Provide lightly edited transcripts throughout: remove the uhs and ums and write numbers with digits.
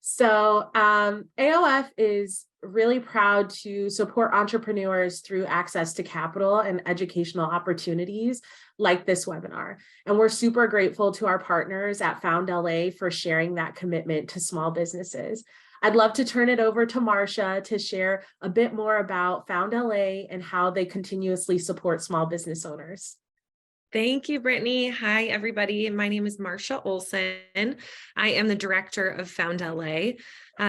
AOF is really proud to support entrepreneurs through access to capital and educational opportunities like this webinar. And we're super grateful to our partners at Found LA for sharing that commitment to small businesses. I'd love to turn it over to Marcia to share a bit more about Found LA and how they continuously support small business owners. Thank you, Brittany. Hi, everybody. My name is Marcia Olson. I am the director of Found LA.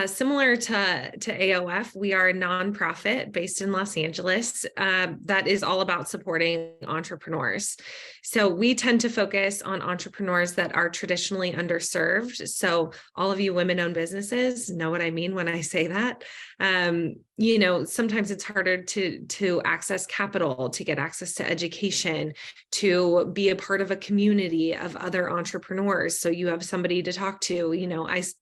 Similar to AOF, we are a nonprofit based in Los Angeles that is all about supporting entrepreneurs. So we tend to focus on entrepreneurs that are traditionally underserved. So all of you women-owned businesses know what I mean when I say that. Sometimes it's harder to access capital, to get access to education, to be a part of a community of other entrepreneurs. So you have somebody to talk to.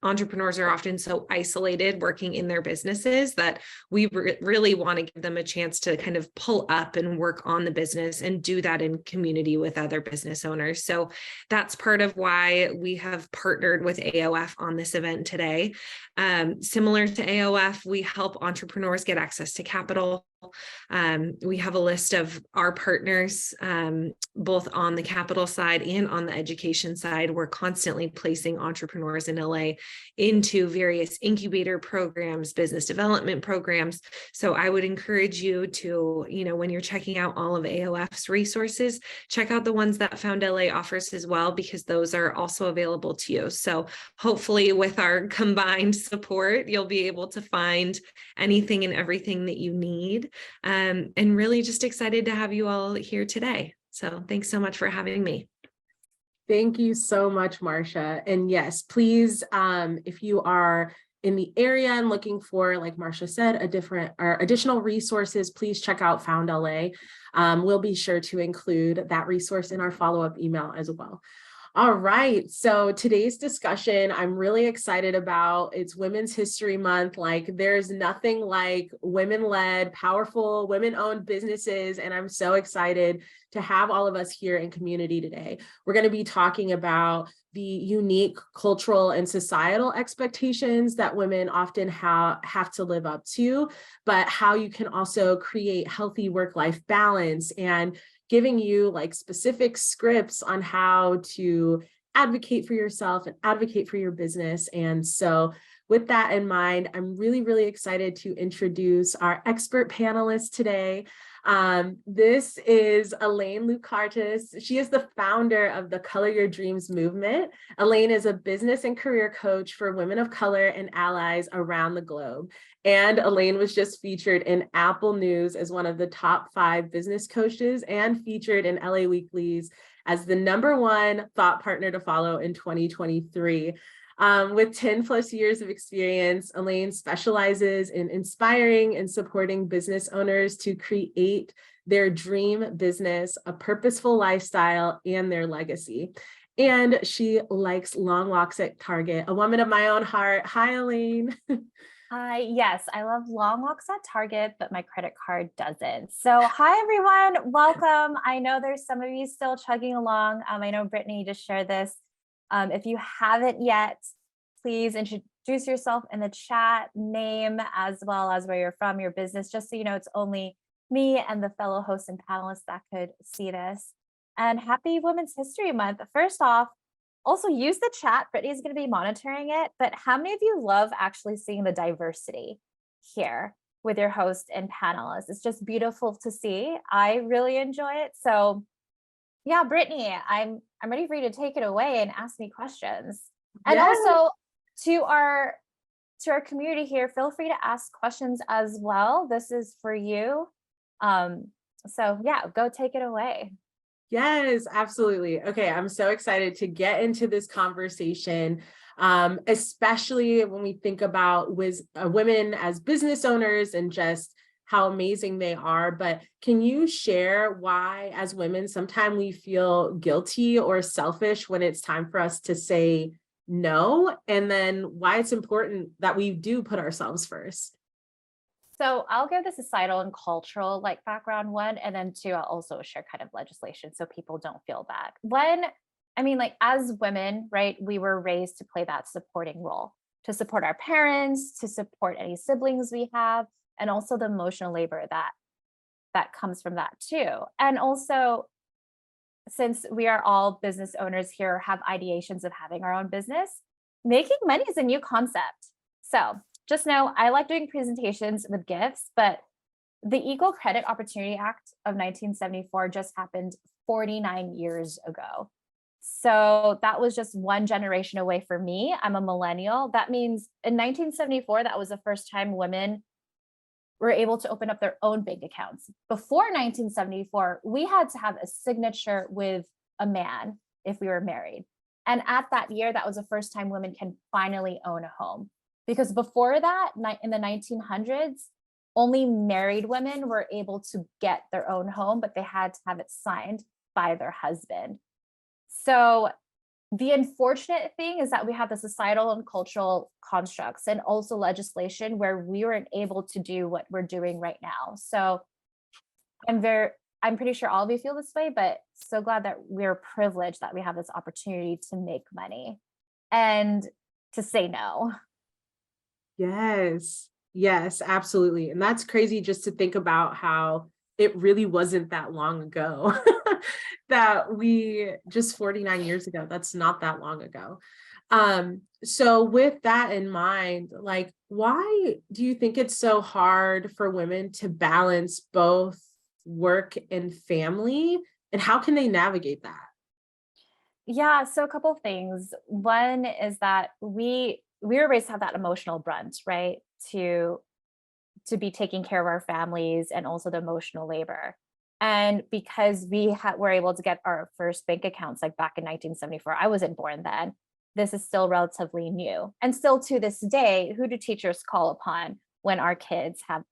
Entrepreneurs are often so isolated working in their businesses that we really want to give them a chance to kind of pull up and work on the business and do that in community with other business owners. So that's part of why we have partnered with AOF on this event today. Similar to AOF, we help entrepreneurs get access to capital. We have a list of our partners, both on the capital side and on the education side. We're constantly placing entrepreneurs in LA into various incubator programs, business development programs. So I would encourage you to, when you're checking out all of AOF's resources, check out the ones that Found LA offers as well, because those are also available to you. So hopefully with our combined support, you'll be able to find anything and everything that you need. And really just excited to have you all here today. So thanks so much for having me. Thank you so much, Marcia. And yes, please, if you are in the area and looking for, like Marcia said, additional resources, please check out Found LA. We'll be sure to include that resource in our follow-up email as well. All right, so today's discussion, I'm really excited about. It's Women's History Month. Like, there's nothing like women-led, powerful, women-owned businesses, and I'm so excited to have all of us here in community today. We're going to be talking about the unique cultural and societal expectations that women often have to live up to, but how you can also create healthy work-life balance, and giving you like specific scripts on how to advocate for yourself and advocate for your business. And so with that in mind, I'm really, really excited to introduce our expert panelists today. This is Elaine Lou Cartas. She is the founder of the Color Your Dreams movement. Elaine is a business and career coach for women of color and allies around the globe. And Elaine was just featured in Apple News as one of the top 5 business coaches and featured in LA Weekly's as the #1 thought partner to follow in 2023. With 10 plus years of experience, Elaine specializes in inspiring and supporting business owners to create their dream business, a purposeful lifestyle, and their legacy. And she likes long walks at Target, a woman of my own heart. Hi, Elaine. Hi, yes, I love long walks at Target, but my credit card doesn't. So hi, everyone. Welcome. I know there's some of you still chugging along. I know Brittany just shared this. If you haven't yet, please introduce yourself in the chat, name as well as where you're from, your business, just so you know it's only me and the fellow hosts and panelists that could see this. And happy Women's History Month. First off, also use the chat. Brittany's going to be monitoring it, but how many of you love actually seeing the diversity here with your host and panelists? It's just beautiful to see. I really enjoy it. So yeah, Brittany, I'm ready for you to take it away and ask me questions. And also to our community here, feel free to ask questions as well. This is for you. So yeah, go take it away. Yes, absolutely. Okay, I'm so excited to get into this conversation, especially when we think about women as business owners and just how amazing they are. But can you share why, as women, sometimes we feel guilty or selfish when it's time for us to say no, and then why it's important that we do put ourselves first? So I'll give the societal and cultural background one, and then 2, I'll also share kind of legislation so people don't feel bad. As women, right, we were raised to play that supporting role. to support our parents, to support any siblings we have, and also the emotional labor that comes from that too. And also, since we are all business owners here, have ideations of having our own business, making money is a new concept. So just know I like doing presentations with gifts, but the Equal Credit Opportunity Act of 1974 just happened 49 years ago. So that was just one generation away for me. I'm a millennial. That means in 1974, that was the first time women were able to open up their own bank accounts. Before 1974, we had to have a signature with a man if we were married. And at that year, that was the first time women can finally own a home. Because before that, in the 1900s, only married women were able to get their own home, but they had to have it signed by their husband. So the unfortunate thing is that we have the societal and cultural constructs and also legislation where we weren't able to do what we're doing right now. So I'm pretty sure all of you feel this way, but so glad that we're privileged that we have this opportunity to make money and to say no. Yes. Yes, absolutely. And that's crazy just to think about how it really wasn't that long ago that we just 49 years ago, that's not that long ago. So with that in mind, like, why do you think it's so hard for women to balance both work and family, and how can they navigate that? Yeah, so a couple of things. One is that we were raised to have that emotional brunt, right? To be taking care of our families and also the emotional labor. And because we were able to get our first bank accounts like back in 1974, I wasn't born then. This is still relatively new. And still to this day, who do teachers call upon when our kids have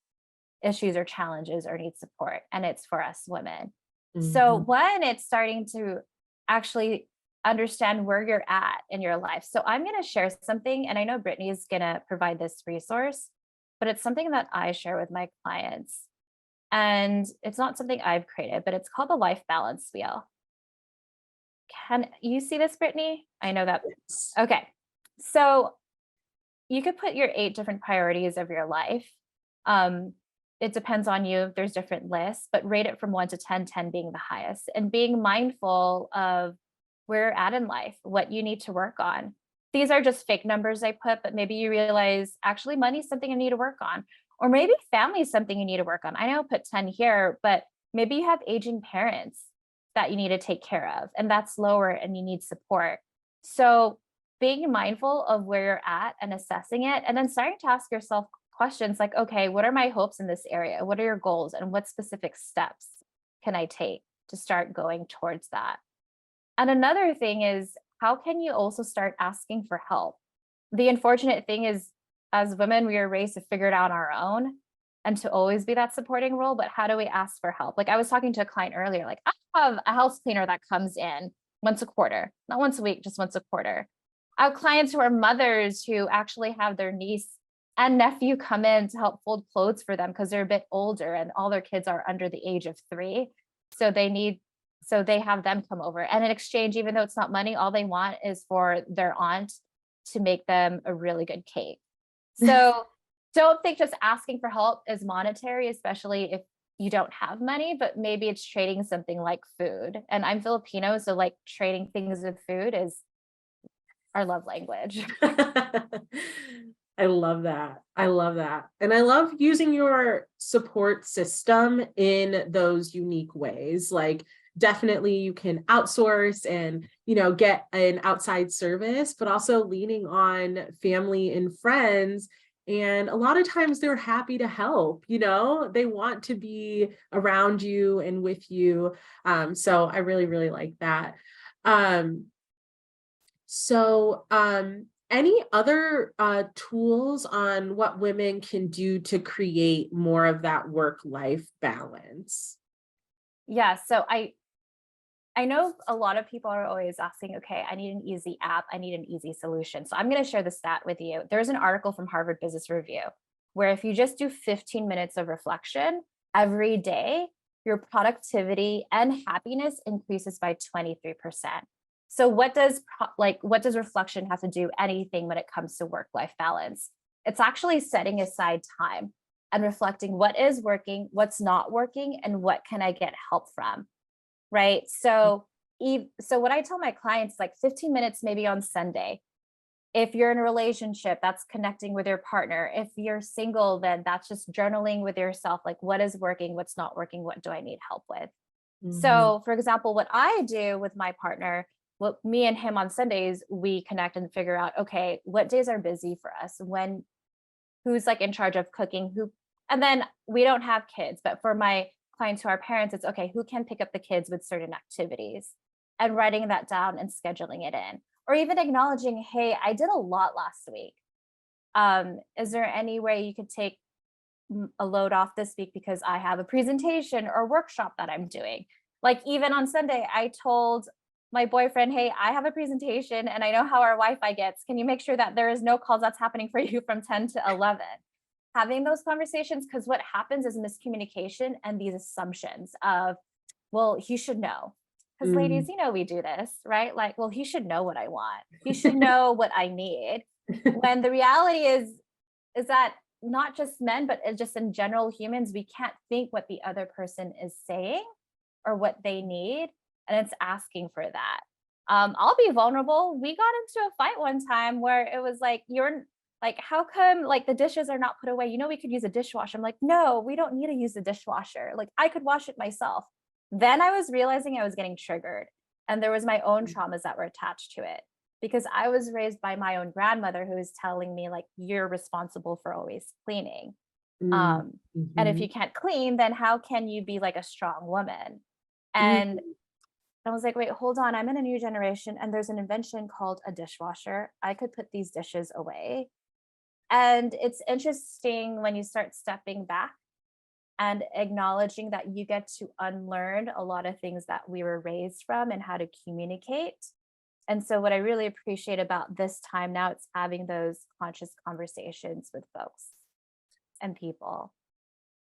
issues or challenges or need support? And it's for us women. So Mhm. one, it's starting to actually understand where you're at in your life. So I'm going to share something, and I know Brittany is going to provide this resource, but it's something that I share with my clients. And it's not something I've created, but it's called the life balance wheel. Can you see this, Brittany? I know that. Yes. Okay. So you could put your 8 different priorities of your life. It depends on you. There's different lists, but rate it from 1 to 10, 10 being the highest, and being mindful of where you're at in life, what you need to work on. These are just fake numbers I put, but maybe you realize actually money is something I need to work on, or maybe family is something you need to work on. I know I put 10 here, but maybe you have aging parents that you need to take care of, and that's lower and you need support. So being mindful of where you're at and assessing it, and then starting to ask yourself questions like, okay, what are my hopes in this area? What are your goals? And what specific steps can I take to start going towards that? And another thing is, how can you also start asking for help? The unfortunate thing is, as women, we are raised to figure it out on our own and to always be that supporting role. But how do we ask for help? Like I was talking to a client earlier, like I have a house cleaner that comes in once a quarter, not once a week, just once a quarter. I have clients who are mothers who actually have their niece and nephew come in to help fold clothes for them because they're a bit older and all their kids are under the age of 3. So they have them come over. And in exchange, even though it's not money, all they want is for their aunt to make them a really good cake. So don't think just asking for help is monetary, especially if you don't have money, but maybe it's trading something like food. And I'm Filipino, so like trading things with food is our love language. I love that. I love that. And I love using your support system in those unique ways. Like definitely you can outsource and, get an outside service, but also leaning on family and friends. And a lot of times they're happy to help, they want to be around you and with you. So I really, really like that. Any other tools on what women can do to create more of that work-life balance? Yeah, so I know a lot of people are always asking, okay, I need an easy app, I need an easy solution. So I'm going to share the stat with you. There's an article from Harvard Business Review where if you just do 15 minutes of reflection every day, your productivity and happiness increases by 23%. So what does reflection have to do anything when it comes to work-life balance? It's actually setting aside time and reflecting what is working, what's not working, and what can I get help from, right? So what I tell my clients, like 15 minutes maybe on Sunday. If you're in a relationship, that's connecting with your partner. If you're single, then that's just journaling with yourself, like what is working, what's not working, what do I need help with? So for example, what I do with my partner, what me and him on Sundays, we connect and figure out, okay, what days are busy for us? Who's like in charge of cooking, and then we don't have kids, but for my clients who are parents, it's okay, who can pick up the kids with certain activities, and writing that down and scheduling it in, or even acknowledging, hey, I did a lot last week. Is there any way you could take a load off this week because I have a presentation or workshop that I'm doing? Like even on Sunday, I told my boyfriend, hey, I have a presentation and I know how our Wi-Fi gets. Can you make sure that there is no calls that's happening for you from 10 to 11? Having those conversations, because what happens is miscommunication and these assumptions of, well, he should know. Because ladies, we do this, right? Like, well, he should know what I want. He should know what I need. When the reality is that not just men, but just in general humans, we can't think what the other person is saying or what they need. And it's asking for that. I'll be vulnerable. We got into a fight one time where it was like, you're like, how come like the dishes are not put away? We could use a dishwasher. I'm like, no, we don't need to use the dishwasher. Like I could wash it myself. Then I was realizing I was getting triggered and there was my own traumas that were attached to it, because I was raised by my own grandmother who was telling me like, you're responsible for always cleaning. And if you can't clean, then how can you be like a strong woman? And I was like, wait, hold on. I'm in a new generation and there's an invention called a dishwasher. I could put these dishes away. And it's interesting when you start stepping back and acknowledging that you get to unlearn a lot of things that we were raised from and how to communicate. And so what I really appreciate about this time now, it's having those conscious conversations with folks and people.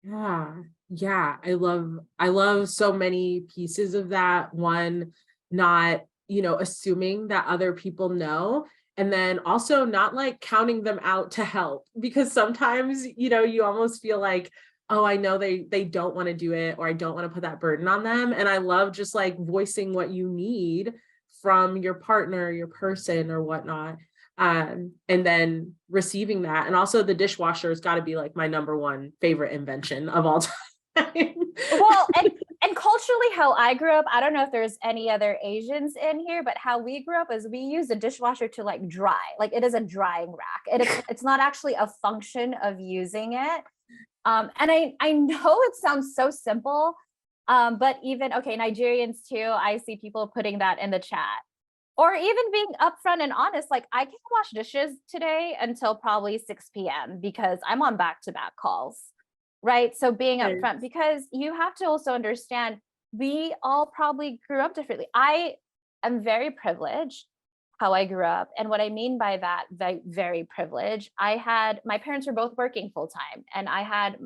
Yeah. I love so many pieces of that. One, not, assuming that other people know, and then also not like counting them out to help, because sometimes, you almost feel like, oh, I know they don't want to do it, or I don't want to put that burden on them. And I love just like voicing what you need from your partner, your person, or whatnot. And then receiving that. And also the dishwasher has got to be like my number one favorite invention of all time. Well, and culturally, how I grew up, I don't know if there's any other Asians in here, but how we grew up is we use a dishwasher to like dry, like it is a drying rack. It's not actually a function of using it. And I know it sounds so simple, but even, okay, Nigerians too, I see people putting that in the chat. Or even being upfront and honest, like I can't wash dishes today until probably 6 p.m. because I'm on back-to-back calls, right? So being upfront, because you have to also understand, we all probably grew up differently. I am very privileged how I grew up. And what I mean by that, very, very privileged, my parents were both working full-time, and I had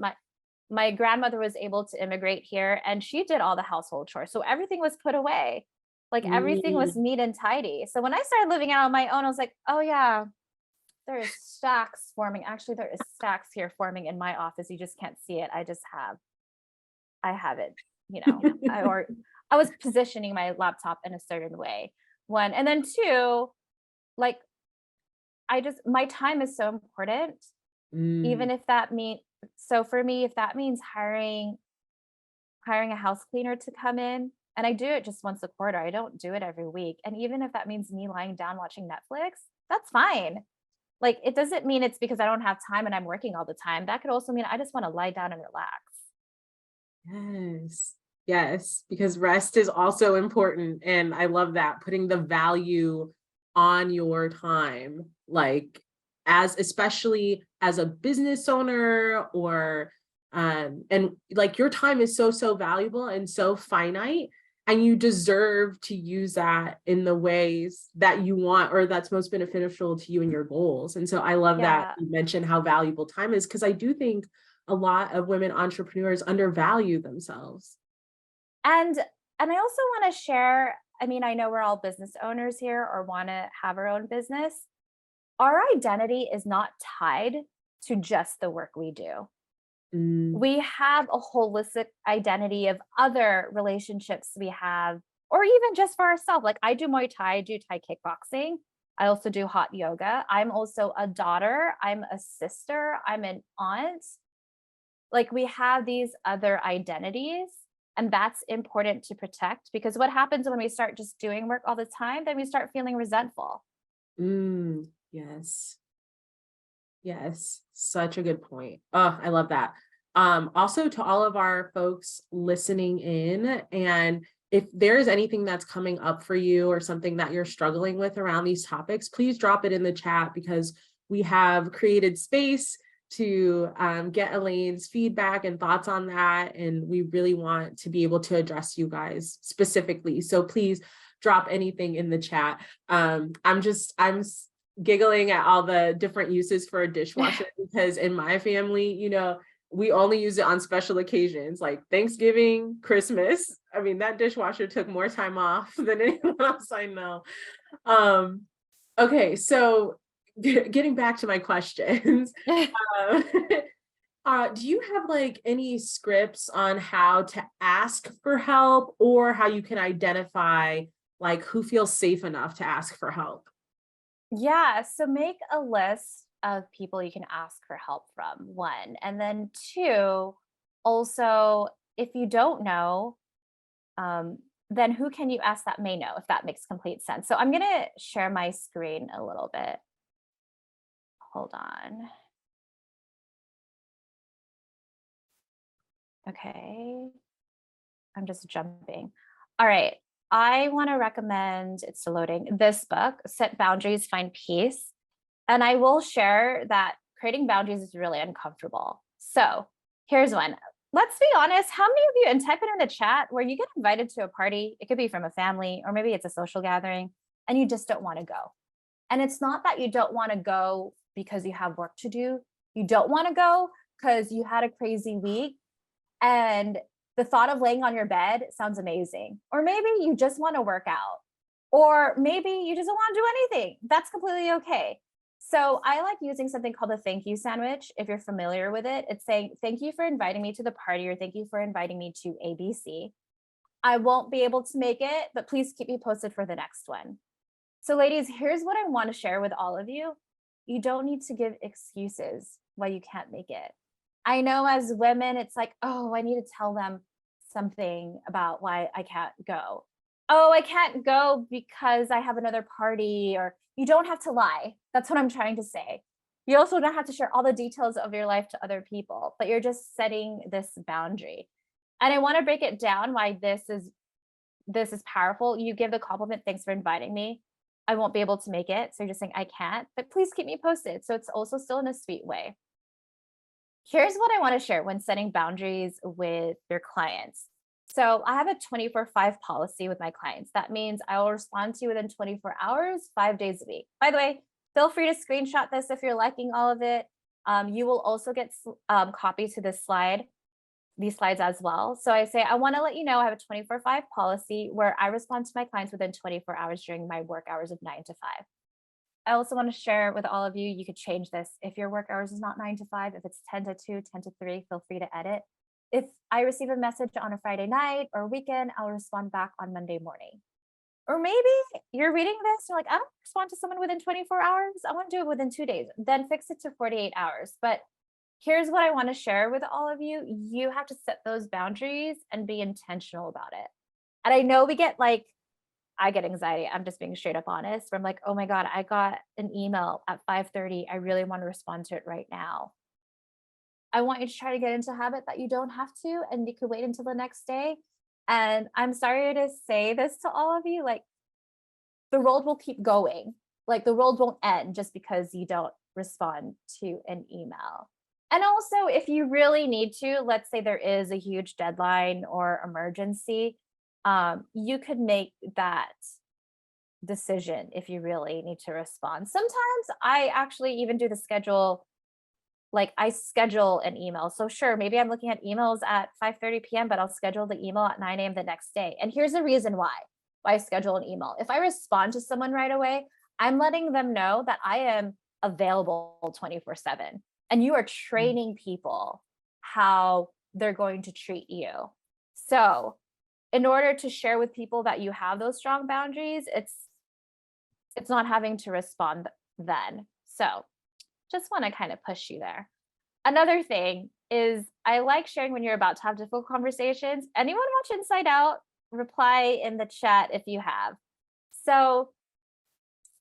my grandmother was able to immigrate here and she did all the household chores. So everything was put away. Like everything was neat and tidy. So when I started living out on my own, I was like, oh yeah, there is stacks forming. Actually, there is stacks here forming in my office. You just can't see it. I have it, I was positioning my laptop in a certain way. One, and then two, like, my time is so important. Even if that means, so for me, if that means hiring a house cleaner to come in, and I do it just once a quarter. I don't do it every week. And even if that means me lying down watching Netflix, that's fine. Like, it doesn't mean it's because I don't have time and I'm working all the time. That could also mean I just want to lie down and relax. Yes, because rest is also important. And I love that, putting the value on your time, like especially as a business owner, or and like your time is so valuable and so finite. And you deserve to use that in the ways that you want, or that's most beneficial to you and your goals. And so I love that you mentioned how valuable time is, because I do think a lot of women entrepreneurs undervalue themselves. And I also want to share, I mean, I know we're all business owners here or want to have our own business. Our identity is not tied to just the work we do. Mm, We have a holistic identity of other relationships we have, or even just for ourselves. Like I do Muay Thai, I do Thai kickboxing. I also do hot yoga. I'm also a daughter. I'm a sister. I'm an aunt. Like we have these other identities, and that's important to protect, because what happens when we start just doing work all the time, then we start feeling resentful. yes. Yes, such a good point. Oh, I love that. Also to all of our folks listening in, and if there's anything that's coming up for you or something that you're struggling with around these topics, please drop it in the chat, because we have created space to get Elaine's feedback and thoughts on that. And we really want to be able to address you guys specifically. So please drop anything in the chat. I'm giggling at all the different uses for a dishwasher, because in my family, you know, we only use it on special occasions like Thanksgiving, Christmas. I mean, that dishwasher took more time off than anyone else I know. Okay, so getting back to my questions, uh, do you have like any scripts on how to ask for help, or how you can identify like who feels safe enough to ask for help? Yeah, so make a list of people you can ask for help from, one. And then two, also, if you don't know, um, then who can you ask that may know, if that makes complete sense. So I'm going to share my screen a little bit. Hold on. Okay. I'm just jumping. All right. I want to recommend, it's still loading, this book, Set Boundaries, Find Peace. And I will share that creating boundaries is really uncomfortable. So here's one. Let's be honest. How many of you, and type it in the chat, where you get invited to a party? It could be from a family, or maybe it's a social gathering, and you just don't want to go. And it's not that you don't want to go because you have work to do. You don't want to go because you had a crazy week, and the thought of laying on your bed sounds amazing. Or maybe you just want to work out. Or maybe you just don't want to do anything. That's completely okay. So I like using something called a thank you sandwich. If you're familiar with it, it's saying, thank you for inviting me to the party, or thank you for inviting me to ABC. I won't be able to make it, but please keep me posted for the next one. So ladies, here's what I want to share with all of you. You don't need to give excuses why you can't make it. I know as women, it's like, oh, I need to tell them something about why I can't go. Oh, I can't go because I have another party. Or you don't have to lie. That's what I'm trying to say. You also don't have to share all the details of your life to other people, but you're just setting this boundary. And I want to break it down why this is powerful. You give the compliment, thanks for inviting me. I won't be able to make it. So you're just saying, I can't, but please keep me posted. So it's also still in a sweet way. Here's what I want to share when setting boundaries with your clients. So I have a 24/5 policy with my clients. That means I will respond to you within 24 hours, 5 days a week. By the way, feel free to screenshot this if you're liking all of it. You will also get copies to this slide, these slides as well. So I say, I want to let you know I have a 24/5 policy where I respond to my clients within 24 hours during my work hours of 9 to 5. I also want to share with all of you, you could change this. If your work hours is not 9 to 5, if it's 10 to 2, 10 to 3, feel free to edit. If I receive a message on a Friday night or weekend, I'll respond back on Monday morning. Or maybe you're reading this, you're like, I don't respond to someone within 24 hours. I want to do it within 2 days. Then fix it to 48 hours. But here's what I want to share with all of you. You have to set those boundaries and be intentional about it. And I know I get anxiety. I'm just being straight up honest. Where I'm like, oh my God, I got an email at 5:30. I really want to respond to it right now. I want you to try to get into a habit that you don't have to, and you could wait until the next day. And I'm sorry to say this to all of you, like the world will keep going. Like the world won't end just because you don't respond to an email. And also, if you really need to, let's say there is a huge deadline or emergency, you could make that decision if you really need to respond. Sometimes I actually even do the schedule, like I schedule an email. So sure, maybe I'm looking at emails at 5:30 p.m., but I'll schedule the email at 9 a.m. the next day. And here's the reason why. I schedule an email. If I respond to someone right away, I'm letting them know that I am available 24/7. And you are training people how they're going to treat you. So in order to share with people that you have those strong boundaries, it's not having to respond then. So just want to kind of push you there. Another thing is I like sharing when you're about to have difficult conversations. Anyone watch Inside Out? Reply in the chat if you have. So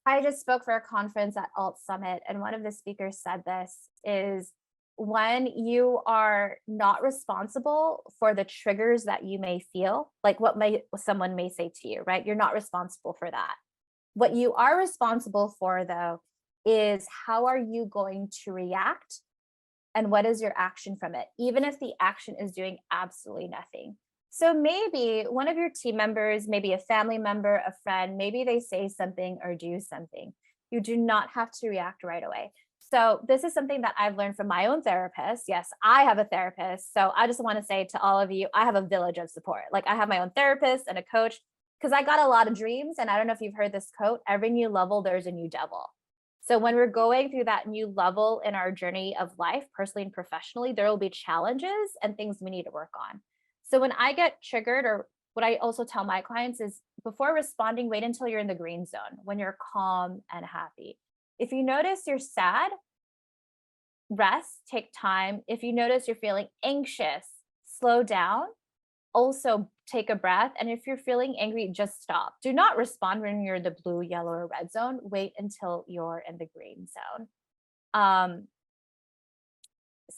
I just spoke for a conference at Alt Summit, and one of the speakers said this is when you are not responsible for the triggers that you may feel, like what someone may say to you, right? You're not responsible for that. What you are responsible for, though, is how are you going to react and what is your action from it, even if the action is doing absolutely nothing. So maybe one of your team members, maybe a family member, a friend, maybe they say something or do something. You do not have to react right away. So this is something that I've learned from my own therapist. Yes, I have a therapist. So I just want to say to all of you, I have a village of support. Like I have my own therapist and a coach because I got a lot of dreams. And I don't know if you've heard this quote, every new level, there's a new devil. So when we're going through that new level in our journey of life, personally and professionally, there will be challenges and things we need to work on. So when I get triggered, or what I also tell my clients is before responding, wait until you're in the green zone, when you're calm and happy. If you notice you're sad, rest, take time. If you notice you're feeling anxious, slow down, also take a breath. And if you're feeling angry, just stop. Do not respond when you're in the blue, yellow, or red zone. Wait until you're in the green zone.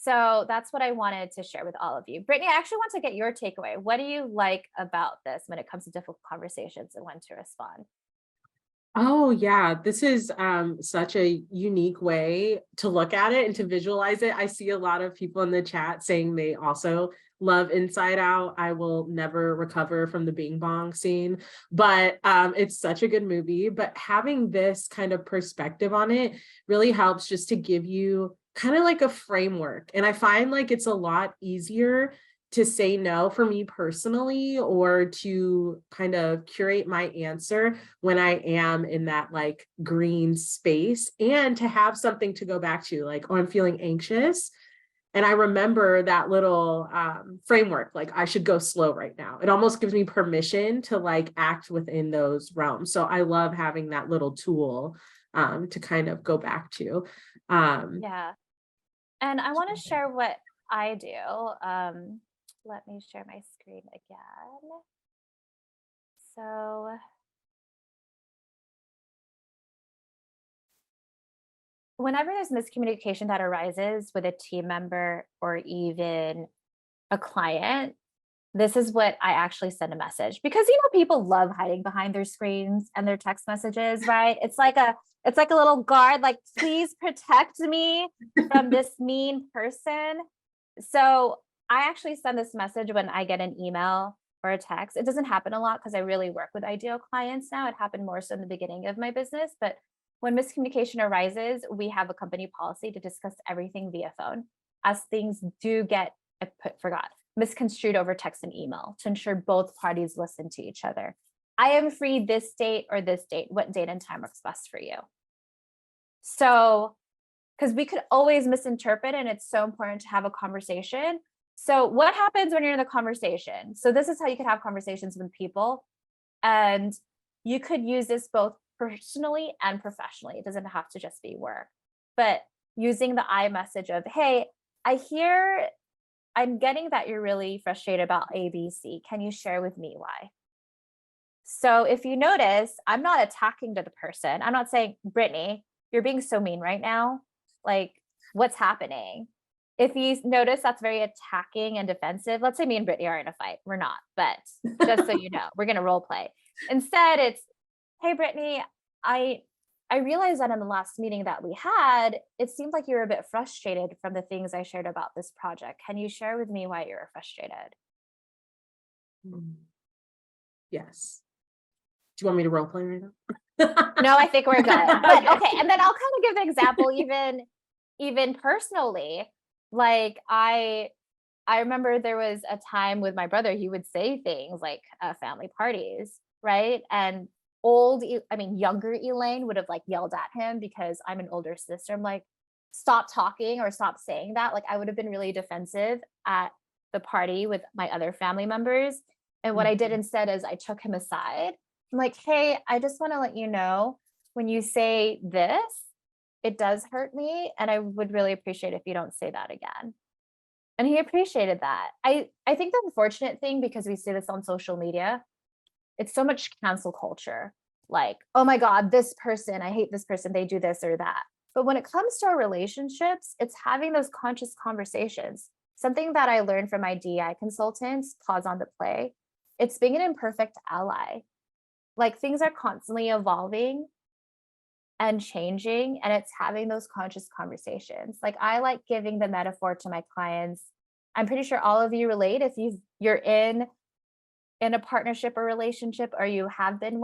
So that's what I wanted to share with all of you. Brittany, I actually want to get your takeaway. What do you like about this when it comes to difficult conversations and when to respond? Oh yeah, this is such a unique way to look at it and to visualize it. I see a lot of people in the chat saying they also love Inside Out. I will never recover from the Bing Bong scene, but it's such a good movie. But having this kind of perspective on it really helps just to give you kind of like a framework. And I find like it's a lot easier to say no for me personally, or to kind of curate my answer when I am in that like green space, and to have something to go back to, like, oh, I'm feeling anxious. And I remember that little framework, like I should go slow right now. It almost gives me permission to like act within those realms. So I love having that little tool to kind of go back to. Yeah. And I want to share what I do. Let me share my screen again. So whenever there's miscommunication that arises with a team member or even a client, this is what I actually send a message, because people love hiding behind their screens and their text messages, right? It's like a little guard, like, please protect me from this mean person. So I actually send this message when I get an email or a text. It doesn't happen a lot because I really work with ideal clients now. It happened more so in the beginning of my business, but when miscommunication arises, we have a company policy to discuss everything via phone, as things do get misconstrued over text and email, to ensure both parties listen to each other. I am free this date or this date. What date and time works best for you? So, because we could always misinterpret, and it's so important to have a conversation. So what happens when you're in the conversation? So this is how you could have conversations with people, and you could use this both personally and professionally. It doesn't have to just be work, but using the I message of, hey, I'm getting that you're really frustrated about ABC. Can you share with me why? So if you notice, I'm not attacking to the person. I'm not saying, Brittany, you're being so mean right now. Like, what's happening? If you notice that's very attacking and defensive, let's say me and Brittany are in a fight. We're not, but just so you know, we're going to role play. Instead, it's, hey, Brittany, I realized that in the last meeting that we had, it seemed like you were a bit frustrated from the things I shared about this project. Can you share with me why you were frustrated? Yes. Do you want me to role play right now? No, I think we're good. But okay, and then I'll kind of give an example, even personally. Like I remember there was a time with my brother, he would say things like family parties. right? And younger Elaine would have like yelled at him because I'm an older sister. I'm like, stop talking or stop saying that. Like I would have been really defensive at the party with my other family members. And what I did instead is I took him aside. I'm like, hey, I just want to let you know, when you say this, it does hurt me. And I would really appreciate if you don't say that again. And he appreciated that. I think the unfortunate thing, because we see this on social media, it's so much cancel culture. Like, oh my God, this person, I hate this person, they do this or that. But when it comes to our relationships, it's having those conscious conversations. Something that I learned from my DEI consultants, pause on the play, it's being an imperfect ally. Like things are constantly evolving and changing, and it's having those conscious conversations. Like I like giving the metaphor to my clients. I'm pretty sure all of you relate if you're in a partnership or relationship, or you have been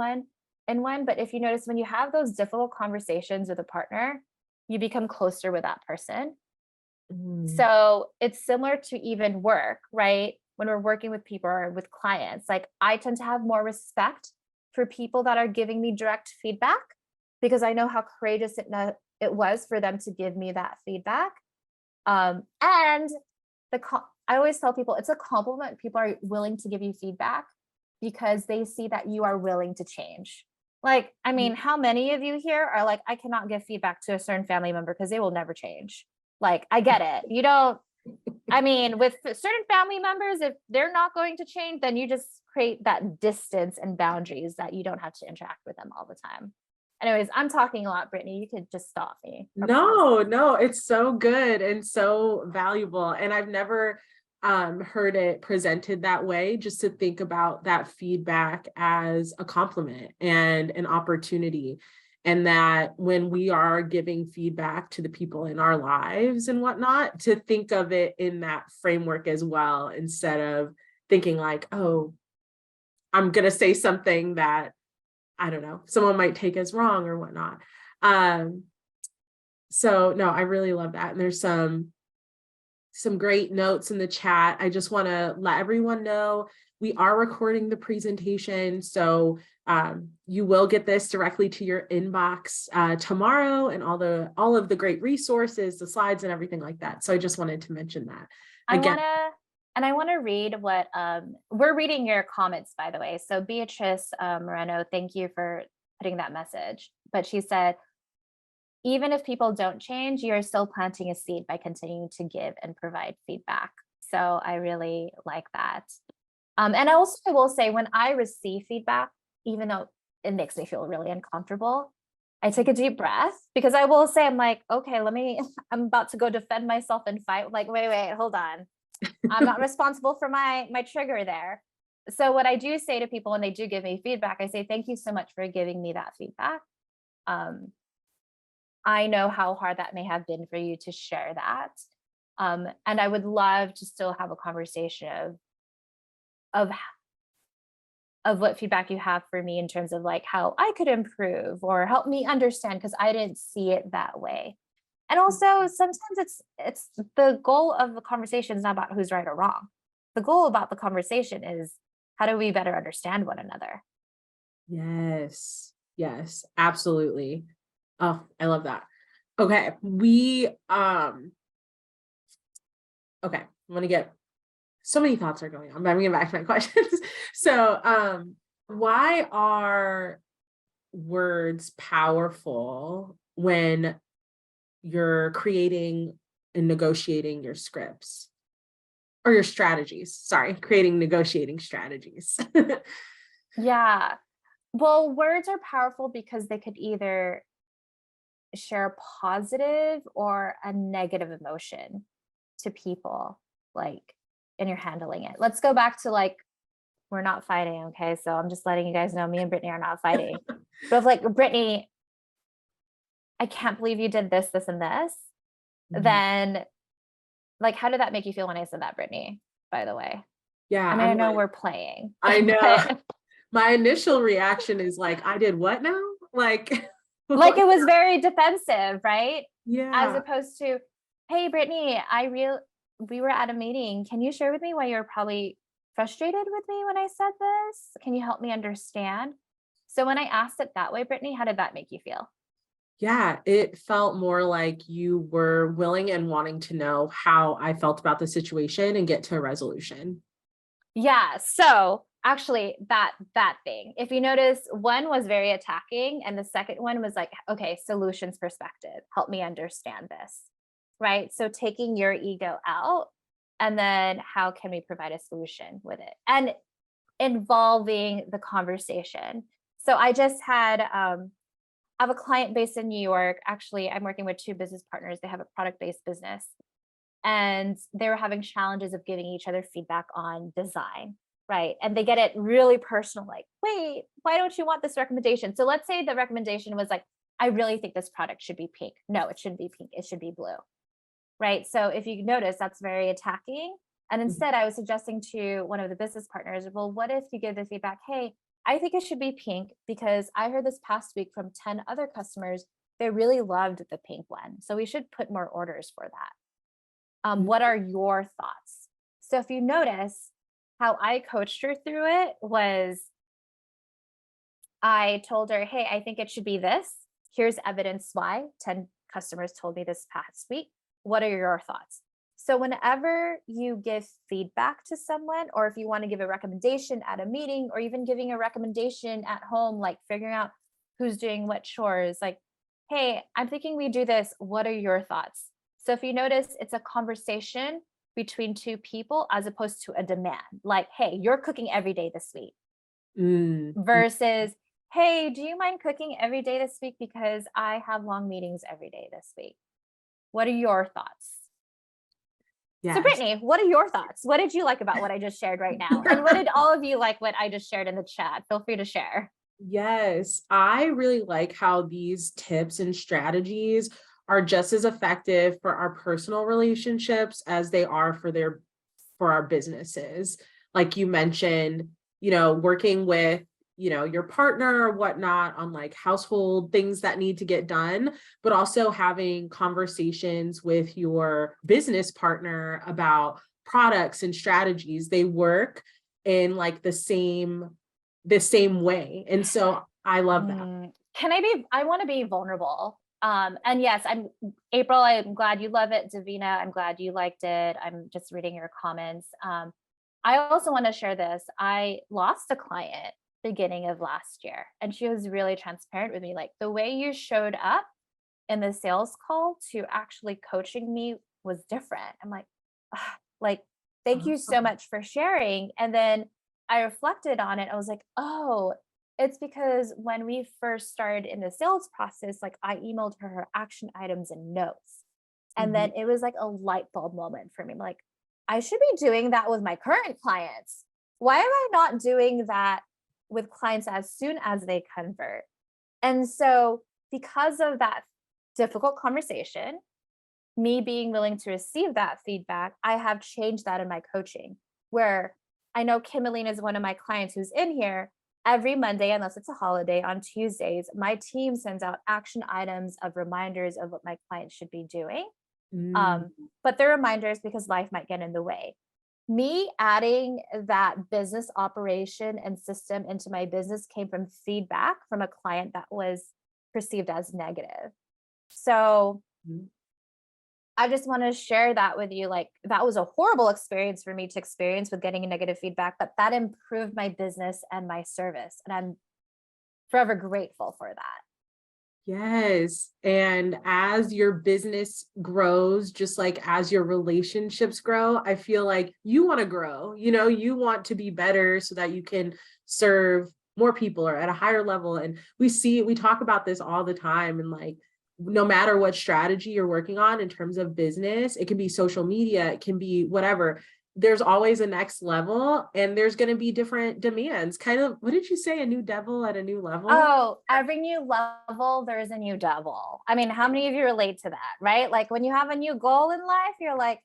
in one. But if you notice, when you have those difficult conversations with a partner, you become closer with that person. So it's similar to even work, right? When we're working with people or with clients, like I tend to have more respect for people that are giving me direct feedback, because I know how courageous it was for them to give me that feedback. And I always tell people it's a compliment. People are willing to give you feedback because they see that you are willing to change. Like, I mean, how many of you here are like, I cannot give feedback to a certain family member because they will never change. Like, I get it. You don't, I mean, with certain family members, if they're not going to change, then you just create that distance and boundaries that you don't have to interact with them all the time. Anyways, I'm talking a lot, Brittany. You could just stop me. No, it's so good and so valuable. And I've never heard it presented that way, just to think about that feedback as a compliment and an opportunity. And that when we are giving feedback to the people in our lives and whatnot, to think of it in that framework as well, instead of thinking like, oh, I'm going to say something that, I don't know, someone might take as wrong or whatnot. So no, I really love that. And there's some great notes in the chat. I just want to let everyone know we are recording the presentation. So you will get this directly to your inbox tomorrow, and all of the great resources, the slides and everything like that. So I just wanted to mention that. Again, I want to read what we're reading your comments, by the way. So Beatrice Moreno, thank you for putting that message. But she said, even if people don't change, you're still planting a seed by continuing to give and provide feedback. So I really like that. And also, I will say, when I receive feedback, even though it makes me feel really uncomfortable, I take a deep breath, because I will say, I'm like, okay, I'm about to go defend myself and fight. Like, wait, hold on. I'm not responsible for my trigger there. So what I do say to people when they do give me feedback, I say, thank you so much for giving me that feedback. I know how hard that may have been for you to share that. And I would love to still have a conversation of what feedback you have for me in terms of like how I could improve or help me understand, because I didn't see it that way. And also sometimes it's the goal of the conversation is not about who's right or wrong. The goal about the conversation is, how do we better understand one another? Yes, absolutely. Oh, I love that. Okay, okay, I'm gonna get, so many thoughts are going on, but I'm gonna get back to my questions. So why are words powerful when you're creating and negotiating your scripts or your strategies? Sorry, creating negotiating strategies. Yeah. Well, words are powerful because they could either share a positive or a negative emotion to people, like, and you're handling it. Let's go back to like, we're not fighting, okay? So I'm just letting you guys know me and Brittany are not fighting. But if like, Brittany, I can't believe you did this, and this, then like, how did that make you feel when I said that, Brittany, by the way? Yeah. I mean, I know we're playing. I know. My initial reaction is like, I did what now? Like it was very defensive, right? Yeah. As opposed to, hey, Brittany, we were at a meeting. Can you share with me why you're probably frustrated with me when I said this? Can you help me understand? So when I asked it that way, Brittany, how did that make you feel? Yeah, it felt more like you were willing and wanting to know how I felt about the situation and get to a resolution. Yeah. So actually that thing, if you notice, one was very attacking and the second one was like, okay, solutions perspective, help me understand this. Right. So taking your ego out, and then how can we provide a solution with it and involving the conversation. So I just had I have a client based in New York. Actually, I'm working with two business partners. They have a product-based business, and they were having challenges of giving each other feedback on design, right? And they get it really personal, like, wait, why don't you want this recommendation? So let's say the recommendation was like, I really think this product should be pink. No, it shouldn't be pink. It should be blue, right? So if you notice, that's very attacking. And instead, I was suggesting to one of the business partners, well, what if you give the feedback, hey, I think it should be pink because I heard this past week from 10 other customers, they really loved the pink one. So we should put more orders for that. What are your thoughts? So if you notice, how I coached her through it was I told her, hey, I think it should be this. Here's evidence why 10 customers told me this past week. What are your thoughts? So whenever you give feedback to someone, or if you want to give a recommendation at a meeting, or even giving a recommendation at home, like figuring out who's doing what chores, like, hey, I'm thinking we do this. What are your thoughts? So if you notice, it's a conversation between two people as opposed to a demand, like, hey, you're cooking every day this week, versus, hey, do you mind cooking every day this week because I have long meetings every day this week? What are your thoughts? Yes. So Brittany, what are your thoughts? What did you like about what I just shared right now? And what did all of you like what I just shared in the chat? Feel free to share. Yes, I really like how these tips and strategies are just as effective for our personal relationships as they are for our businesses. Like you mentioned, working with, your partner or whatnot on like household things that need to get done, but also having conversations with your business partner about products and strategies. They work in like the same way. And so I love that. I want to be vulnerable. And yes, April, I'm glad you love it. Davina, I'm glad you liked it. I'm just reading your comments. I also want to share this. I lost a client beginning of last year, and she was really transparent with me. Like, the way you showed up in the sales call to actually coaching me was different. I'm like, like, thank you so much for sharing. And then I reflected on it. I was like, oh, it's because when we first started in the sales process, like, I emailed her action items and notes. And then it was like a light bulb moment for me. I'm like, I should be doing that with my current clients. Why am I not doing that with clients as soon as they convert? And so because of that difficult conversation, me being willing to receive that feedback, I have changed that in my coaching, where I know Kimberly is one of my clients who's in here. Every Monday, unless it's a holiday, on Tuesdays, my team sends out action items of reminders of what my clients should be doing. But they're reminders because life might get in the way. Me adding that business operation and system into my business came from feedback from a client that was perceived as negative. So I just want to share that with you. Like, that was a horrible experience for me to experience with getting a negative feedback, but that improved my business and my service. And I'm forever grateful for that. Yes. And as your business grows, just like as your relationships grow, I feel like you want to grow, you want to be better so that you can serve more people or at a higher level. And we talk about this all the time. And like, no matter what strategy you're working on in terms of business, it can be social media, it can be whatever. There's always a next level, and there's going to be different demands. Kind of, what did you say? A new devil at a new level? Oh, every new level, there's a new devil. I mean, how many of you relate to that, right? Like, when you have a new goal in life, you're like,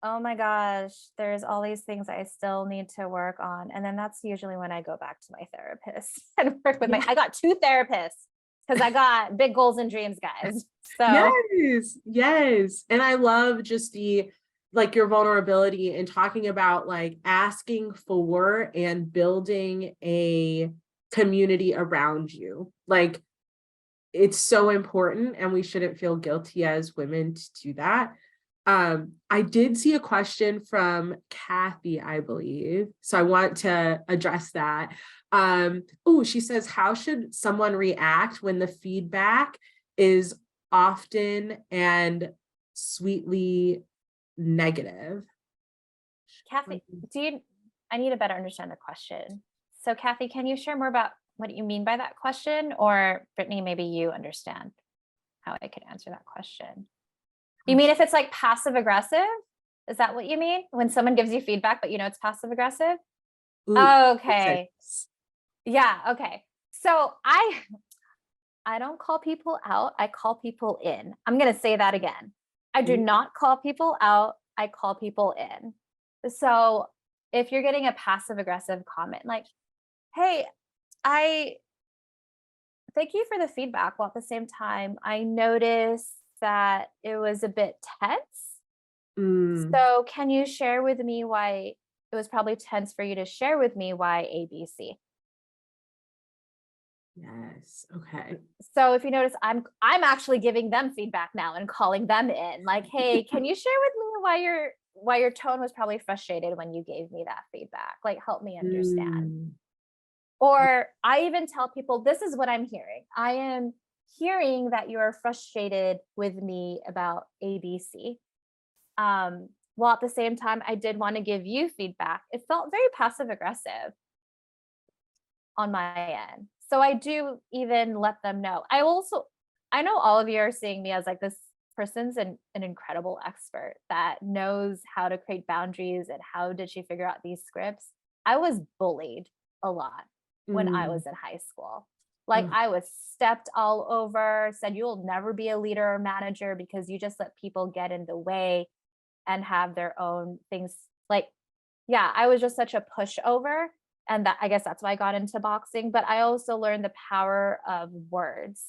oh my gosh, there's all these things I still need to work on. And then that's usually when I go back to my therapist and work with I got 2 therapists because I got big goals and dreams, guys. So yes. And I love just the like your vulnerability and talking about like asking for and building a community around you. Like, it's so important, and we shouldn't feel guilty as women to do that. I did see a question from Kathy, I believe, so I want to address that. Oh, she says, how should someone react when the feedback is often and sweetly negative? Kathy, I need to better understand the question. So Kathy, can you share more about what you mean by that question? Or Brittany, maybe you understand how I could answer that question. You mean if it's like passive aggressive? Is that what you mean? When someone gives you feedback, but you know it's passive aggressive? Ooh, okay. Yeah, okay. So I don't call people out, I call people in. I'm gonna say that again. I do not call people out, I call people in. So if you're getting a passive aggressive comment like, hey, I thank you for the feedback, while at the same time, I noticed that it was a bit tense. So can you share with me why it was probably tense for you to share with me why ABC? Yes. Okay. So if you notice, I'm actually giving them feedback now and calling them in like, hey, can you share with me why your tone was probably frustrated when you gave me that feedback? Like, help me understand. Or I even tell people, this is what I'm hearing. I am hearing that you're frustrated with me about ABC. While at the same time, I did want to give you feedback. It felt very passive aggressive on my end. So I do even let them know. I know all of you are seeing me as like this person's an incredible expert that knows how to create boundaries and how did she figure out these scripts. I was bullied a lot when I was in high school. Like I was stepped all over, said you'll never be a leader or manager because you just let people get in the way and have their own things. Like, yeah, I was just such a pushover. And that, I guess that's why I got into boxing. But I also learned the power of words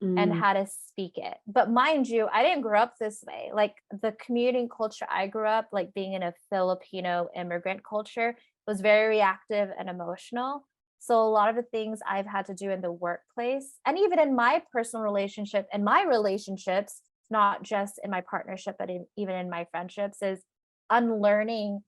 and how to speak it. But mind you, I didn't grow up this way. Like the community and culture I grew up, like being in a Filipino immigrant culture, was very reactive and emotional. So a lot of the things I've had to do in the workplace and even in my personal relationship and my relationships, not just in my partnership, but even in my friendships, is unlearning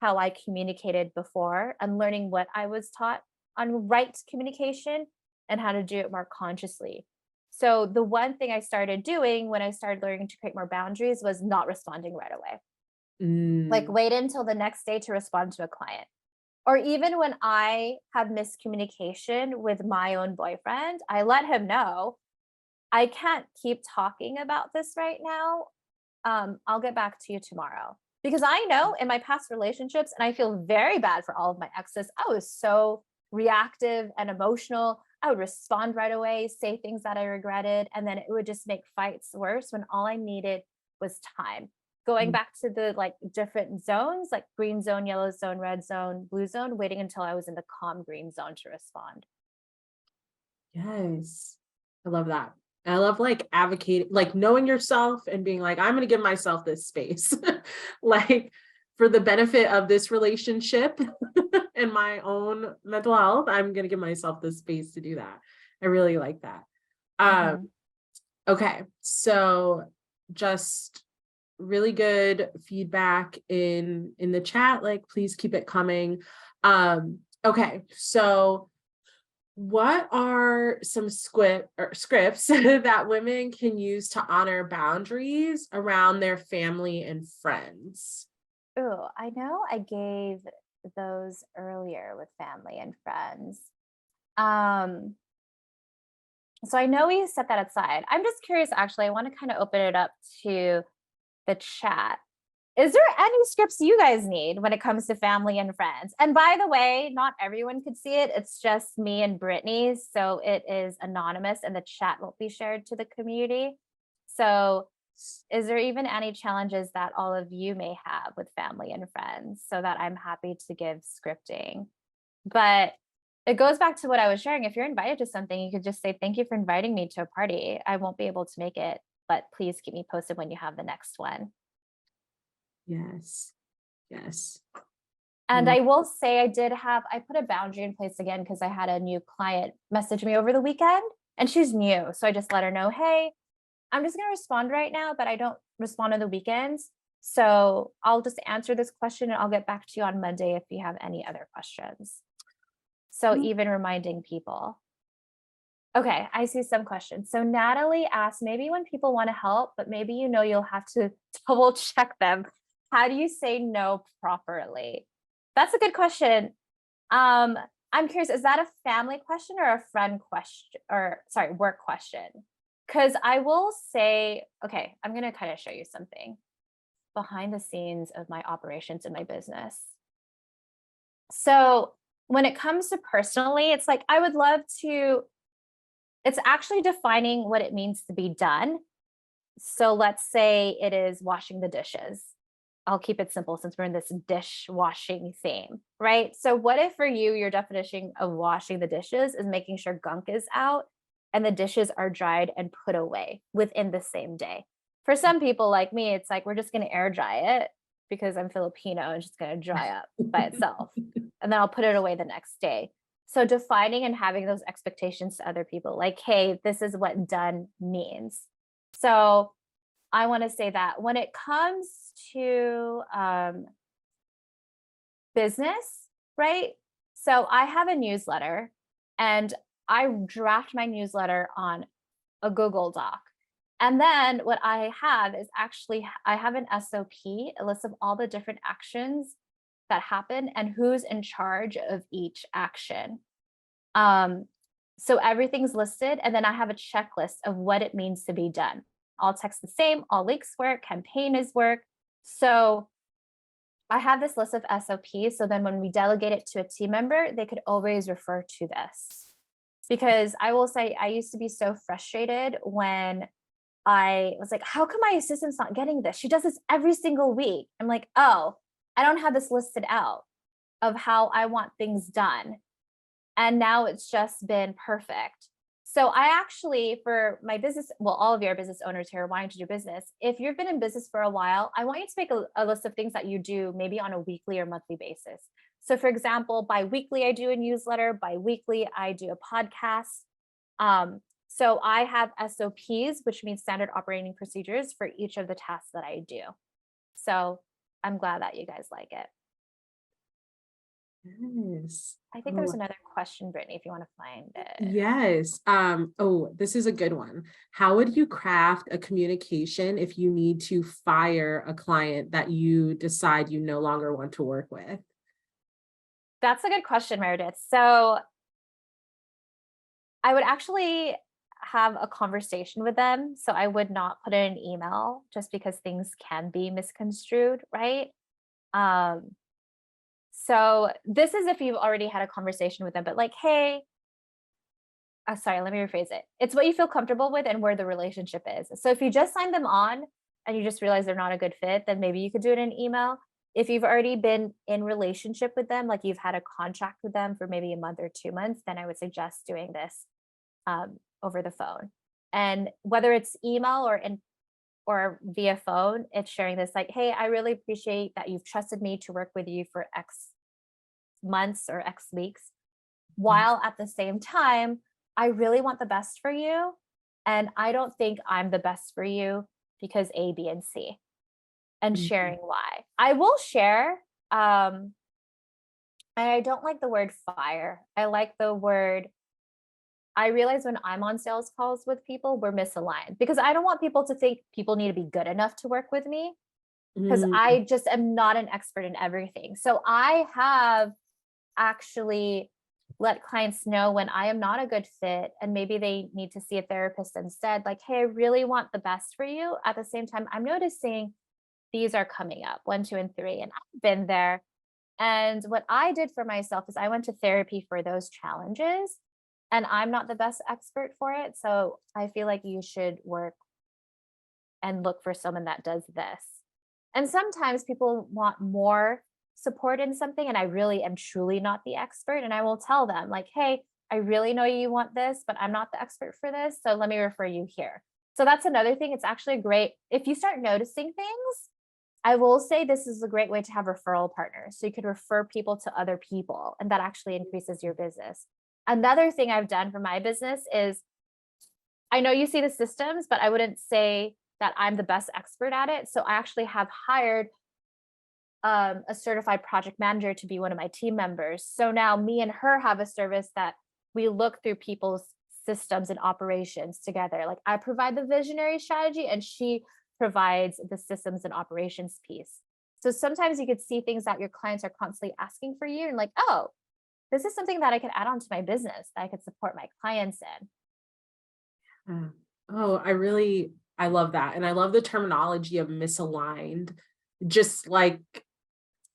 how I communicated before, unlearning what I was taught on right communication and how to do it more consciously. So the one thing I started doing when I started learning to create more boundaries was not responding right away. Like wait until the next day to respond to a client. Or even when I have miscommunication with my own boyfriend, I let him know, I can't keep talking about this right now. I'll get back to you tomorrow. Because I know in my past relationships, and I feel very bad for all of my exes, I was so reactive and emotional. I would respond right away, say things that I regretted, and then it would just make fights worse when all I needed was time. Going back to the like different zones, like green zone, yellow zone, red zone, blue zone, waiting until I was in the calm green zone to respond. Yes. I love that. I love like advocating, like knowing yourself and being like, I'm going to give myself this space, like for the benefit of this relationship and my own mental health, I'm going to give myself this space to do that. I really like that. Okay. So just really good feedback in the chat. Like, please keep it coming. Okay. So what are some scripts that women can use to honor boundaries around their family and friends? Oh, I know I gave those earlier with family and friends. So I know we set that aside. I'm just curious, actually, I want to kind of open it up to the chat. Is there any scripts you guys need when it comes to family and friends? And by the way, not everyone could see it. It's just me and Brittany. So it is anonymous and the chat won't be shared to the community. So is there even any challenges that all of you may have with family and friends so that I'm happy to give scripting? But it goes back to what I was sharing. If you're invited to something, you could just say, thank you for inviting me to a party. I won't be able to make it, but please keep me posted when you have the next one. Yes. Yes. And I will say I put a boundary in place again because I had a new client message me over the weekend and she's new. So I just let her know, hey, I'm just going to respond right now, but I don't respond on the weekends. So I'll just answer this question and I'll get back to you on Monday if you have any other questions. So even reminding people. Okay, I see some questions. So Natalie asked, maybe when people want to help, but maybe you'll have to double check them. How do you say no properly? That's a good question. I'm curious, is that a family question or a friend question, or sorry, work question? Because I will say, okay, I'm going to kind of show you something behind the scenes of my operations in my business. So when it comes to personally, it's like, I would love to, it's actually defining what it means to be done. So let's say it is washing the dishes. I'll keep it simple since we're in this dishwashing theme, right? So what if for you, your definition of washing the dishes is making sure gunk is out and the dishes are dried and put away within the same day? For some people like me, it's like, we're just going to air dry it because I'm Filipino and it's just going to dry up by itself. And then I'll put it away the next day. So defining and having those expectations to other people, like, hey, this is what done means. So I want to say that when it comes to business, right? So I have a newsletter and I draft my newsletter on a Google Doc. And then what I have is actually, I have an SOP, a list of all the different actions that happen and who's in charge of each action. So everything's listed. And then I have a checklist of what it means to be done. All text the same, all links work, campaign is work. So I have this list of SOPs. So then when we delegate it to a team member, they could always refer to this. Because I will say, I used to be so frustrated when I was like, how come my assistant's not getting this? She does this every single week. I'm like, oh, I don't have this listed out of how I want things done. And now it's just been perfect. So I actually, for my business, well, all of your business owners here wanting to do business, if you've been in business for a while, I want you to make a list of things that you do maybe on a weekly or monthly basis. So for example, bi-weekly, I do a newsletter, bi-weekly, I do a podcast. So I have SOPs, which means standard operating procedures for each of the tasks that I do. So I'm glad that you guys like it. Yes. I think there was another question, Brittany, if you want to find it. Yes. Oh, this is a good one. How would you craft a communication if you need to fire a client that you decide you no longer want to work with? That's a good question, Meredith. So I would actually have a conversation with them. So I would not put in an email just because things can be misconstrued, right? So this is if you've already had a conversation with them, but like, hey, sorry, let me rephrase it. It's what you feel comfortable with and where the relationship is. So if you just sign them on and you just realize they're not a good fit, then maybe you could do it in email. If you've already been in relationship with them, like you've had a contract with them for maybe a month or 2 months, then I would suggest doing this over the phone. And whether it's email or via phone, it's sharing this like, hey, I really appreciate that you've trusted me to work with you for X months or X weeks, while at the same time, I really want the best for you. And I don't think I'm the best for you because A, B, and C, and sharing why. I will share, I don't like the word fire. I like the word, I realize when I'm on sales calls with people, we're misaligned because I don't want people to think people need to be good enough to work with me because I just am not an expert in everything. So I have actually let clients know when I am not a good fit and maybe they need to see a therapist instead, like, hey, I really want the best for you. At the same time, I'm noticing these are coming up 1, 2, and 3, and I've been there. And what I did for myself is I went to therapy for those challenges, and I'm not the best expert for it. So I feel like you should work and look for someone that does this. And sometimes people want more support in something, and I really am truly not the expert. And I will tell them like, hey, I really know you want this, but I'm not the expert for this. So let me refer you here. So that's another thing. It's actually great if you start noticing things I will say this is a great way to have referral partners. So you could refer people to other people, and that actually increases your business. Another thing I've done for my business is, I know you see the systems, but I wouldn't say that I'm the best expert at it. So I actually have hired a certified project manager to be one of my team members. So now me and her have a service that we look through people's systems and operations together. Like I provide the visionary strategy and she provides the systems and operations piece. So sometimes you could see things that your clients are constantly asking for you and like, oh, this is something that I could add on to my business that I could support my clients in. Oh, I love that. And I love the terminology of misaligned, just like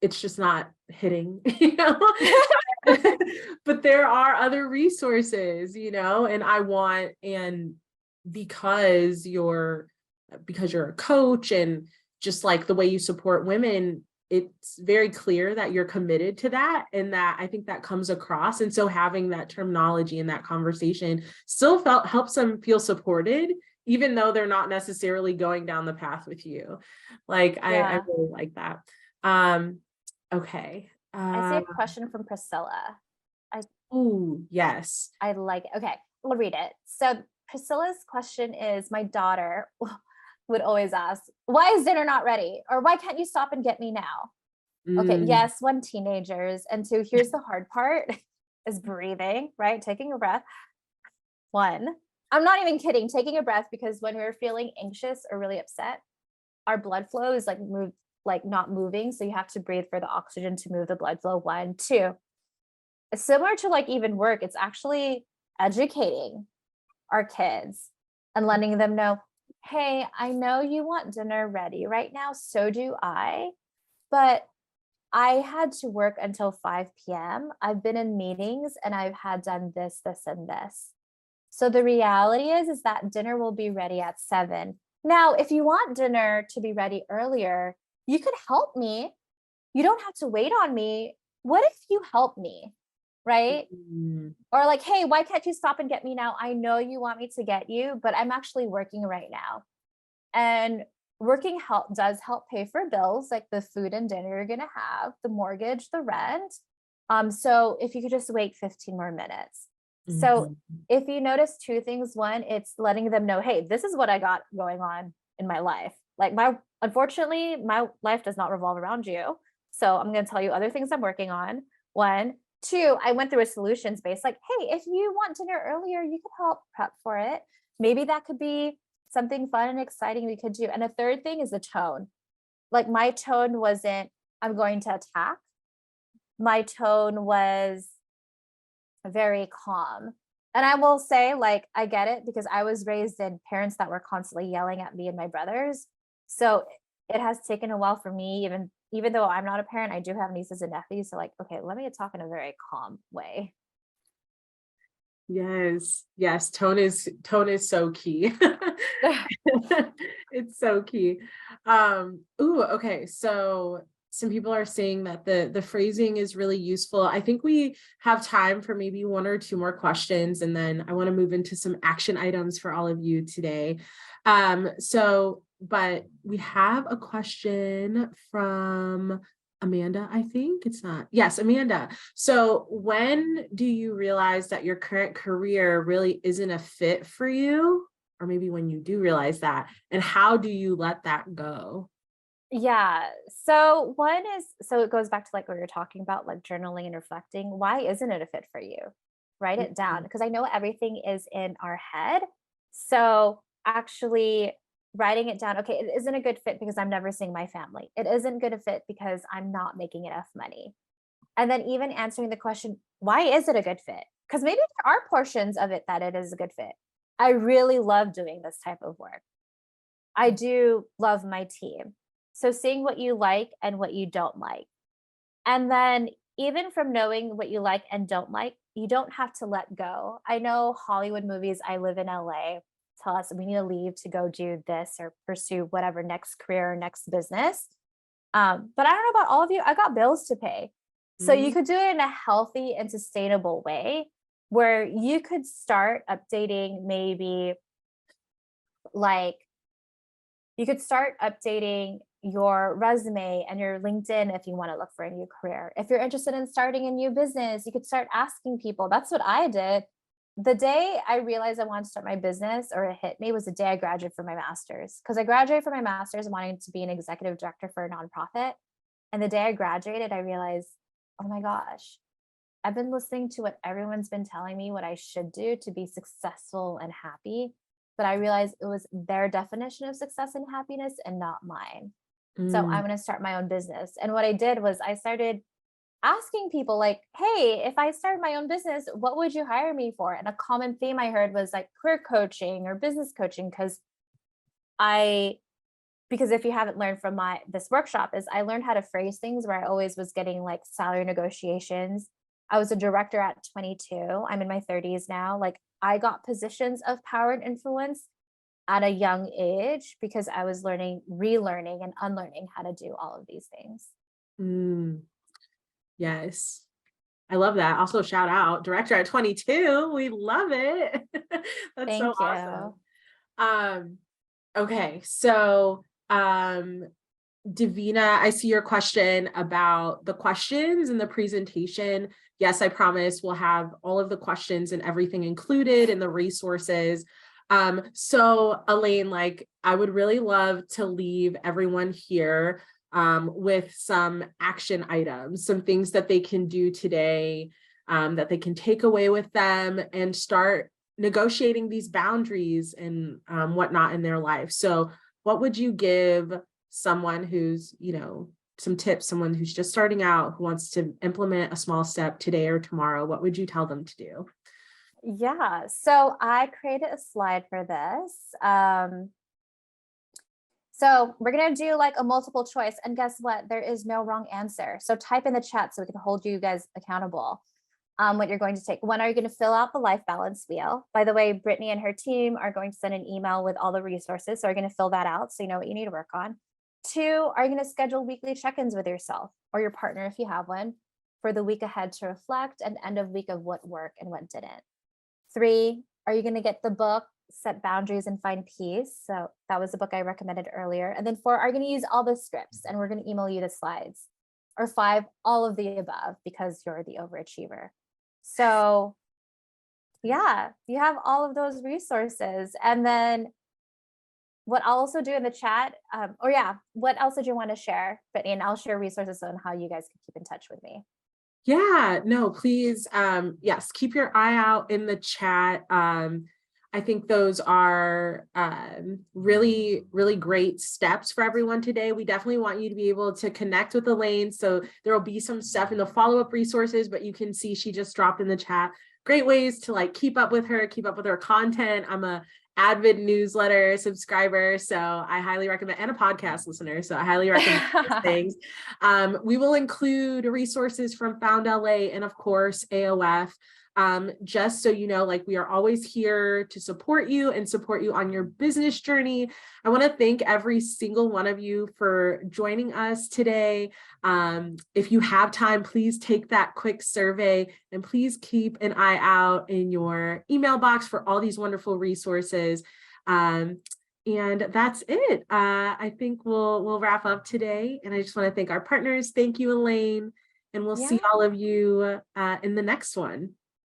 it's just not hitting, you know, but there are other resources, you know, and because you're a coach and just like the way you support women, it's very clear that you're committed to that. And that I think that comes across. And so having that terminology and that conversation still helps them feel supported, even though they're not necessarily going down the path with you. Like, I really like that. Okay. I see a question from Priscilla. Oh, yes. I like it. Okay, we'll read it. So Priscilla's question is, my daughter would always ask, why is dinner not ready? Or why can't you stop and get me now? Okay, yes, one, teenagers. And two, here's the hard part is breathing, right? Taking a breath. One, I'm not even kidding, taking a breath, because when we're feeling anxious or really upset, our blood flow is like not moving. So you have to breathe for the oxygen to move the blood flow. One, two, similar to like even work, it's actually educating our kids and letting them know, hey, I know you want dinner ready right now. So do I, but I had to work until 5 p.m. I've been in meetings and I've had done this, this, and this. So the reality is that dinner will be ready at 7. Now, if you want dinner to be ready earlier, you could help me. You don't have to wait on me. What if you help me? Right? Or like, hey, why can't you stop and get me now? I know you want me to get you, but I'm actually working right now. And working does help pay for bills, like the food and dinner you're going to have, the mortgage, the rent. So if you could just wait 15 more minutes. So if you notice 2 things, one, it's letting them know, hey, this is what I got going on in my life. Like unfortunately, my life does not revolve around you. So I'm going to tell you other things I'm working on. 1, 2, I went through a solutions based, like, hey, if you want dinner earlier, you could help prep for it. Maybe that could be something fun and exciting we could do. And a third thing is the tone. Like my tone wasn't, I'm going to attack. My tone was very calm. And I will say, like, I get it because I was raised in parents that were constantly yelling at me and my brothers. So it has taken a while for me, even though I'm not a parent, I do have nieces and nephews. So like, okay, let me talk in a very calm way. Yes. Tone is so key. It's so key. Okay. So some people are saying that the phrasing is really useful. I think we have time for maybe 1 or 2 more questions, and then I want to move into some action items for all of you today. But we have a question from Amanda, I think it's not. Yes, Amanda. So when do you realize that your current career really isn't a fit for you? Or maybe when you do realize that, and how do you let that go? Yeah. So it goes back to like what you're talking about, like journaling and reflecting. Why isn't it a fit for you? Write it down, because I know everything is in our head. So actually writing it down, okay, it isn't a good fit because I'm never seeing my family. It isn't good a fit because I'm not making enough money. And then even answering the question, why is it a good fit? Because maybe there are portions of it that it is a good fit. I really love doing this type of work. I do love my team. So seeing what you like and what you don't like. And then even from knowing what you like and don't like, you don't have to let go. I know Hollywood movies, I live in LA, tell us we need to leave to go do this or pursue whatever next career or next business. But I don't know about all of you, I got bills to pay. So you could do it in a healthy and sustainable way where you could start updating maybe like, you could start updating your resume and your LinkedIn if you want to look for a new career. If you're interested in starting a new business, you could start asking people. That's what I did. The day I realized I wanted to start my business, or it hit me, was the day I graduated from my master's. Because I graduated from my master's wanting to be an executive director for a nonprofit. And the day I graduated, I realized, oh my gosh, I've been listening to what everyone's been telling me what I should do to be successful and happy. But I realized it was their definition of success and happiness and not mine. So I'm going to start my own business. And what I did was I started asking people like, hey, if I started my own business, what would you hire me for? And a common theme I heard was like career coaching or business coaching. Because if you haven't learned from this workshop, is I learned how to phrase things where I always was getting like salary negotiations. I was a director at 22. I'm in my 30s now. Like I got positions of power and influence at a young age because I was relearning and unlearning how to do all of these things. Yes. I love that. Also, shout out director at 22. We love it. That's Thank so you. awesome. Okay. So, Davina, I see your question about the questions in the presentation. Yes, I promise we'll have all of the questions and everything included in the resources. So Elaine, like I would really love to leave everyone here with some action items, some things that they can do today, that they can take away with them and start negotiating these boundaries and whatnot in their life. So what would you give someone who's, some tips, someone who's just starting out, who wants to implement a small step today or tomorrow? What would you tell them to do? Yeah, so I created a slide for this. So we're going to do like a multiple choice, and guess what? There is no wrong answer. So type in the chat so we can hold you guys accountable. What you're going to take. One, are you going to fill out the life balance wheel? By the way, Brittany and her team are going to send an email with all the resources. So you're going to fill that out so you know what you need to work on. 2, are you going to schedule weekly check-ins with yourself or your partner if you have one for the week ahead to reflect, and end of week of what worked and what didn't. 3, are you going to get the book, Set Boundaries and Find Peace? So that was the book I recommended earlier. And then 4, are you going to use all the scripts and we're going to email you the slides? Or 5, all of the above because you're the overachiever. So yeah, you have all of those resources. And then what I'll also do in the chat, what else did you want to share, Brittany? And I'll share resources on how you guys can keep in touch with me. Yeah, no, please. Yes, keep your eye out in the chat. I think those are really, really great steps for everyone today. We definitely want you to be able to connect with Elaine. So there will be some stuff in the follow-up resources, but you can see she just dropped in the chat great ways to like keep up with her content. I'm a avid newsletter subscriber, so I highly recommend, and a podcast listener, so I highly recommend those things. We will include resources from Found LA and of course AOF, just so you know, like we are always here to support you and support you on your business journey. I want to thank every single one of you for joining us today. If you have time, please take that quick survey and please keep an eye out in your email box for all these wonderful resources. And that's it. I think we'll wrap up today. And I just want to thank our partners. Thank you, Elaine. And we'll see all of you in the next one.